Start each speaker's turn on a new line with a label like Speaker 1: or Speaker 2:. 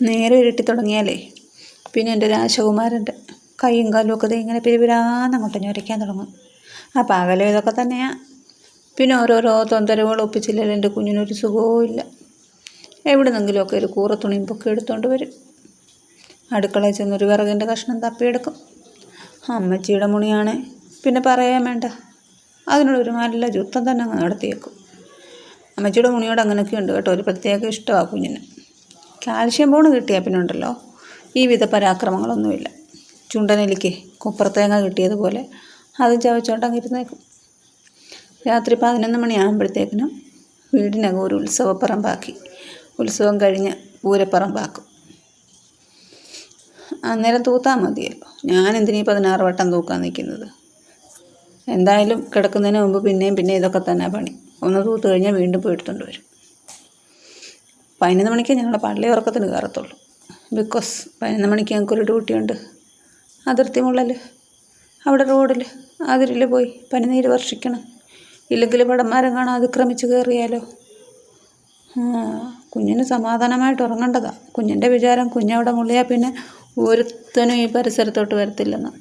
Speaker 1: നേരെ ഇരുട്ടി തുടങ്ങിയാലേ പിന്നെ എൻ്റെ രാജകുമാരൻ്റെ കൈയും കാലും ഒക്കെ ഇങ്ങനെ പിരിപിരാന്നങ്ങോട്ട് ഞൊരയ്ക്കാൻ തുടങ്ങും. ആ പകലും ഇതൊക്കെ തന്നെയാണ്. പിന്നെ ഓരോരോ തൊന്തരവുകൾ ഒപ്പിച്ചില്ലെങ്കിൽ എൻ്റെ കുഞ്ഞിനൊരു സുഖവും ഇല്ല. എവിടുന്നെങ്കിലുമൊക്കെ ഒരു കൂറ തുണിയും പൊക്കി എടുത്തുകൊണ്ട് വരും. അടുക്കളയിൽ ചെന്നൊരു വിറകിൻ്റെ കഷ്ണം തപ്പിയെടുക്കും. അമ്മച്ചിയുടെ മുണിയാണ് പിന്നെ പറയാൻ വേണ്ട. അതിനോടൊരു നല്ല യുദ്ധം തന്നെ അങ്ങ് നടത്തിയേക്കും. അമ്മച്ചിയുടെ മുണിയോട് അങ്ങനെയൊക്കെ ഉണ്ട് കേട്ടോ. ഒരു പ്രത്യേക ഇഷ്ടമാണ് കുഞ്ഞിന്. കാൽഷ്യം ബോൺ കിട്ടിയാൽ പിന്നെ ഉണ്ടല്ലോ ഈ വിധ പരാക്രമങ്ങളൊന്നുമില്ല. ചുണ്ടനെലിക്ക് കുപ്പറത്തേങ്ങ കിട്ടിയതുപോലെ അത് ചവച്ചോണ്ടങ്ങിരുന്നേക്കും. രാത്രി 11 മണിയാകുമ്പോഴത്തേക്കിനും വീടിനകം ഒരു ഉത്സവപ്പറമ്പാക്കി. ഉത്സവം കഴിഞ്ഞ് പൂരപ്പറമ്പാക്കും. അന്നേരം തൂത്താൽ മതിയല്ലോ. ഞാൻ എന്തിനീ 16 വട്ടം തൂക്കാൻ നിൽക്കുന്നത്? എന്തായാലും കിടക്കുന്നതിന് മുമ്പ് പിന്നെയും ഇതൊക്കെ തന്നെ പണി. ഒന്ന് തൂത്ത് കഴിഞ്ഞാൽ വീണ്ടും പോയി എടുത്തുകൊണ്ട് വരും. 11 മണിക്ക് ഞങ്ങളുടെ പള്ളി ഉറക്കത്തിന് കയറത്തുള്ളൂ. ബിക്കോസ് 11 മണിക്ക് ഞങ്ങൾക്കൊരു ഡ്യൂട്ടിയുണ്ട്. അതിർത്തി മുള്ളൽ അവിടെ റോഡിൽ അതിരിൽ പോയി പനിനീര് വർഷിക്കണം. ഇല്ലെങ്കിൽ ഭടന്മാരെ കാണാൻ അതിക്രമിച്ച് കയറിയാലോ. കുഞ്ഞിന് സമാധാനമായിട്ട് ഉറങ്ങേണ്ടതാണ്. കുഞ്ഞിൻ്റെ വിചാരം കുഞ്ഞവിടെ മുള്ളിയാൽ പിന്നെ ഒരുത്തനും ഈ പരിസരത്തോട്ട് വരത്തില്ലെന്ന്.